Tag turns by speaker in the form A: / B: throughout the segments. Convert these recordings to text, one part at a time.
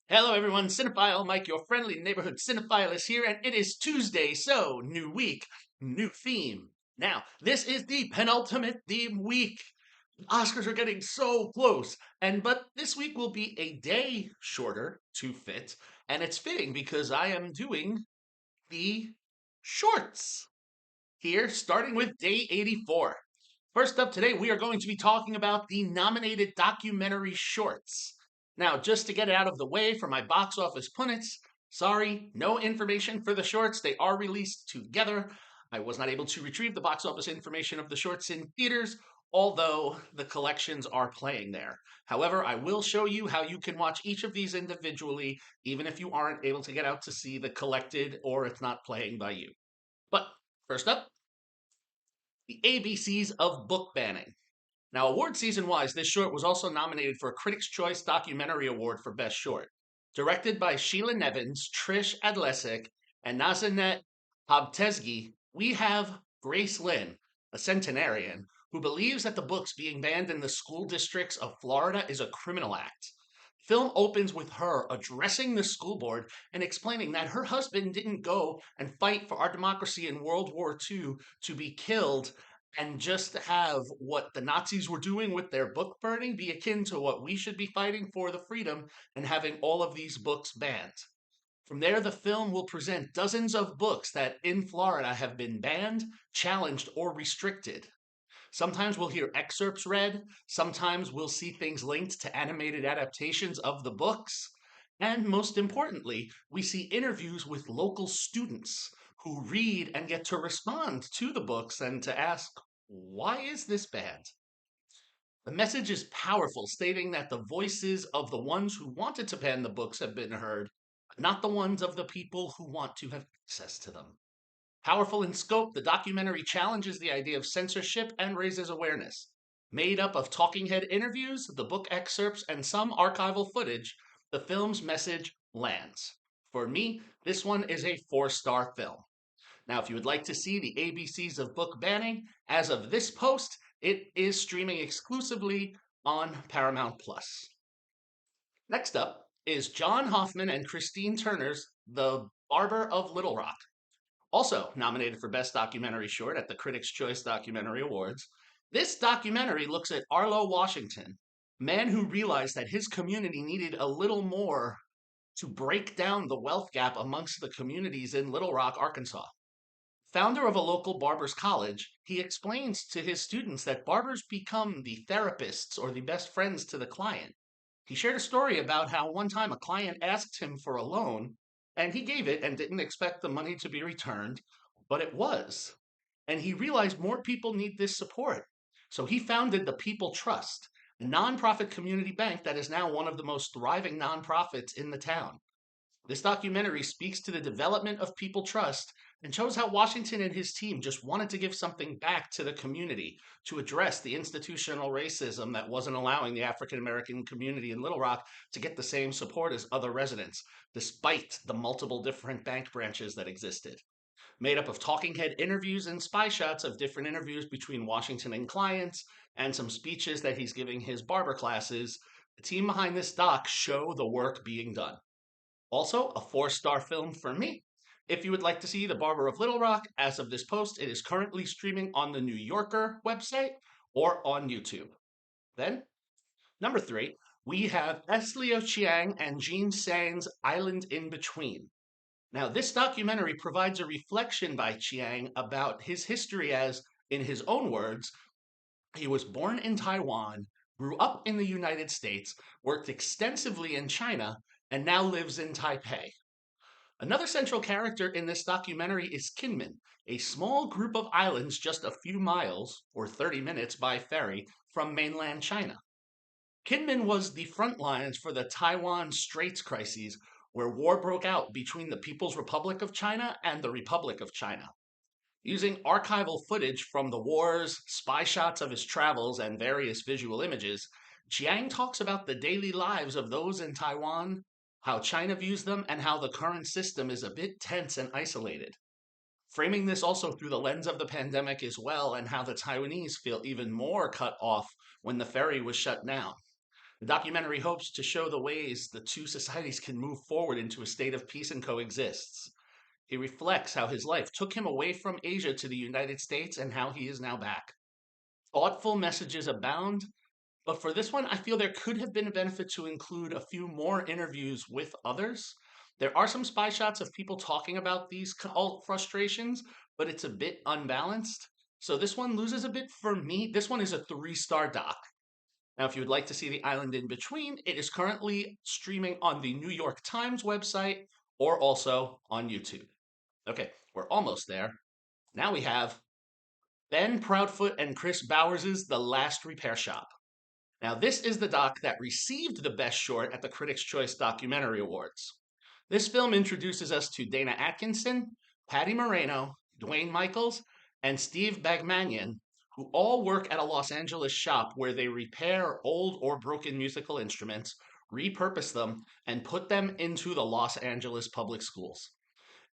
A: Hello, everyone. Cinephile Mike, your friendly neighborhood cinephile, is here, and it is Tuesday, so new week, new theme. Now, this is the penultimate theme week. Oscars are getting so close, but this week will be a day shorter to fit, and it's fitting because I am doing the shorts here, starting with day 84. First up today, we are going to be talking about the nominated documentary shorts. Now, just to get it out of the way for my box office pundits, sorry, no information for the shorts. They are released together. I was not able to retrieve the box office information of the shorts in theaters, although the collections are playing there. However, I will show you how you can watch each of these individually, even if you aren't able to get out to see the collected or it's not playing by you. But first up, the ABCs of book banning. Now, award season wise, this short was also nominated for a Critics' Choice Documentary Award for Best Short. Directed by Sheila Nevins, Trish Adlesic, and Nazanet Habtezgi, we have Grace Lynn, a centenarian, who believes that the books being banned in the school districts of Florida is a criminal act. Film opens with her addressing the school board and explaining that her husband didn't go and fight for our democracy in World War II to be killed and just have what the Nazis were doing with their book burning be akin to what we should be fighting for, the freedom and having all of these books banned. From there, the film will present dozens of books that in Florida have been banned, challenged, or restricted. Sometimes we'll hear excerpts read, sometimes we'll see things linked to animated adaptations of the books, and most importantly, we see interviews with local students who read and get to respond to the books and to ask, why is this banned? The message is powerful, stating that the voices of the ones who wanted to ban the books have been heard, but not the ones of the people who want to have access to them. Powerful in scope, the documentary challenges the idea of censorship and raises awareness. Made up of talking head interviews, the book excerpts, and some archival footage, the film's message lands. For me, this one is a 4-star film. Now, if you would like to see the ABCs of book banning, as of this post, it is streaming exclusively on Paramount Plus. Next up is John Hoffman and Christine Turner's The Barber of Little Rock. Also nominated for Best Documentary Short at the Critics' Choice Documentary Awards, this documentary looks at Arlo Washington, a man who realized that his community needed a little more to break down the wealth gap amongst the communities in Little Rock, Arkansas. Founder of a local barber's college, he explains to his students that barbers become the therapists or the best friends to the client. He shared a story about how one time a client asked him for a loan, and he gave it and didn't expect the money to be returned, but it was. And he realized more people need this support. So he founded the People Trust, a nonprofit community bank that is now one of the most thriving nonprofits in the town. This documentary speaks to the development of People Trust and shows how Washington and his team just wanted to give something back to the community to address the institutional racism that wasn't allowing the African American community in Little Rock to get the same support as other residents, despite the multiple different bank branches that existed. Made up of talking head interviews and spy shots of different interviews between Washington and clients, and some speeches that he's giving his barber classes, the team behind this doc show the work being done. Also, a 4-star film for me. If you would like to see The Barber of Little Rock, as of this post, it is currently streaming on the New Yorker website or on YouTube. Then, number 3, we have Esleo Chiang and Jean Tsang's Island in Between. Now, this documentary provides a reflection by Chiang about his history as, in his own words, he was born in Taiwan, grew up in the United States, worked extensively in China, and now lives in Taipei. Another central character in this documentary is Kinmen, a small group of islands just a few miles, or 30 minutes by ferry, from mainland China. Kinmen was the front lines for the Taiwan Straits crises, where war broke out between the People's Republic of China and the Republic of China. Using archival footage from the wars, spy shots of his travels, and various visual images, Chiang talks about the daily lives of those in Taiwan, how China views them, and how the current system is a bit tense and isolated. Framing this also through the lens of the pandemic as well, and how the Taiwanese feel even more cut off when the ferry was shut down. The documentary hopes to show the ways the two societies can move forward into a state of peace and coexists. He reflects how his life took him away from Asia to the United States and how he is now back. Thoughtful messages abound, but for this one, I feel there could have been a benefit to include a few more interviews with others. There are some spy shots of people talking about these cult frustrations, but it's a bit unbalanced. So this one loses a bit for me. This one is a 3-star doc. Now, if you would like to see The Island in Between, it is currently streaming on the New York Times website or also on YouTube. Okay, we're almost there. Now we have Ben Proudfoot and Kris Bowers' The Last Repair Shop. Now, this is the doc that received the Best Short at the Critics' Choice Documentary Awards. This film introduces us to Dana Atkinson, Patty Moreno, Dwayne Michaels, and Steve Bagmanian, who all work at a Los Angeles shop where they repair old or broken musical instruments, repurpose them, and put them into the Los Angeles public schools.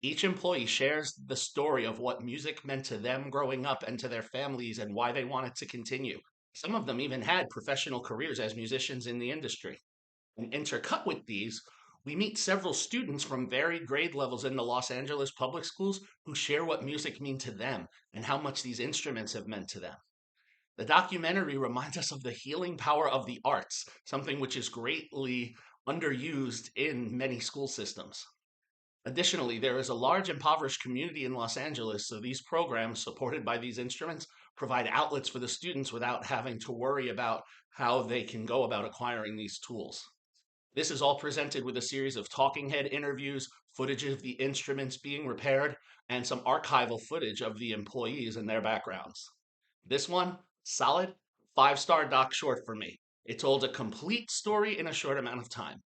A: Each employee shares the story of what music meant to them growing up and to their families and why they wanted to continue. Some of them even had professional careers as musicians in the industry. And intercut with these, we meet several students from varied grade levels in the Los Angeles public schools who share what music means to them and how much these instruments have meant to them. The documentary reminds us of the healing power of the arts, something which is greatly underused in many school systems. Additionally, there is a large impoverished community in Los Angeles, so these programs, supported by these instruments, provide outlets for the students without having to worry about how they can go about acquiring these tools. This is all presented with a series of talking head interviews, footage of the instruments being repaired, and some archival footage of the employees and their backgrounds. This one, solid, 5-star doc short for me. It told a complete story in a short amount of time.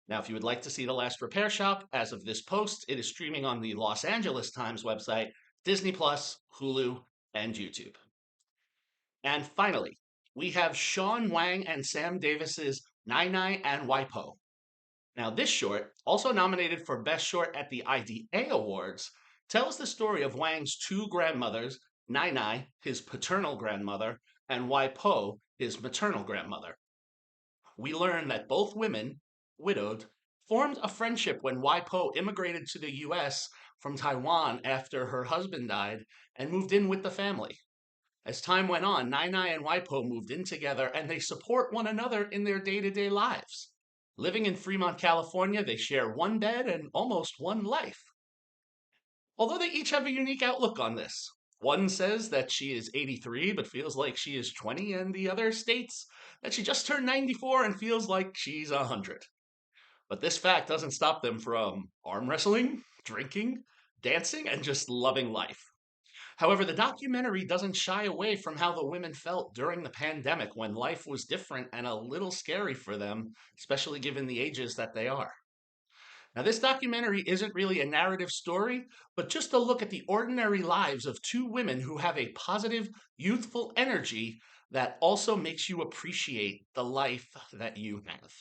A: Now, if you would like to see The Last Repair Shop, as of this post, it is streaming on the Los Angeles Times website, Disney Plus, Hulu, and YouTube. And finally, we have Sean Wang and Sam Davis's Nai Nai and Waipo. Now, this short, also nominated for Best Short at the IDA Awards, tells the story of Wang's two grandmothers, Nai Nai, his paternal grandmother, and Waipo, his maternal grandmother. We learn that both women, widowed, formed a friendship when Waipo immigrated to the US from Taiwan after her husband died and moved in with the family. As time went on, Nai Nai and Waipo moved in together and they support one another in their day-to-day lives. Living in Fremont, California, they share one bed and almost one life. Although they each have a unique outlook on this. One says that she is 83 but feels like she is 20, and the other states that she just turned 94 and feels like she's 100. But this fact doesn't stop them from arm wrestling, drinking, dancing, and just loving life. However, the documentary doesn't shy away from how the women felt during the pandemic when life was different and a little scary for them, especially given the ages that they are. Now, this documentary isn't really a narrative story, but just a look at the ordinary lives of two women who have a positive, youthful energy that also makes you appreciate the life that you have.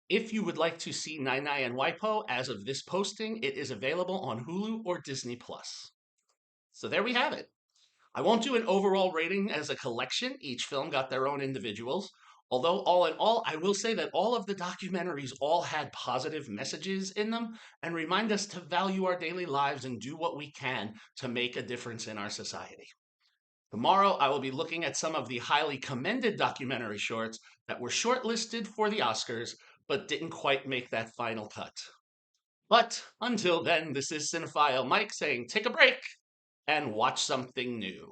A: If you would like to see Nai Nai and Waipo as of this posting, it is available on Hulu or Disney Plus. So there we have it. I won't do an overall rating as a collection. Each film got their own individuals. Although, all in all, I will say that all of the documentaries all had positive messages in them and remind us to value our daily lives and do what we can to make a difference in our society. Tomorrow, I will be looking at some of the highly commended documentary shorts that were shortlisted for the Oscars but didn't quite make that final cut. But until then, this is Cinephile Mike saying take a break and watch something new.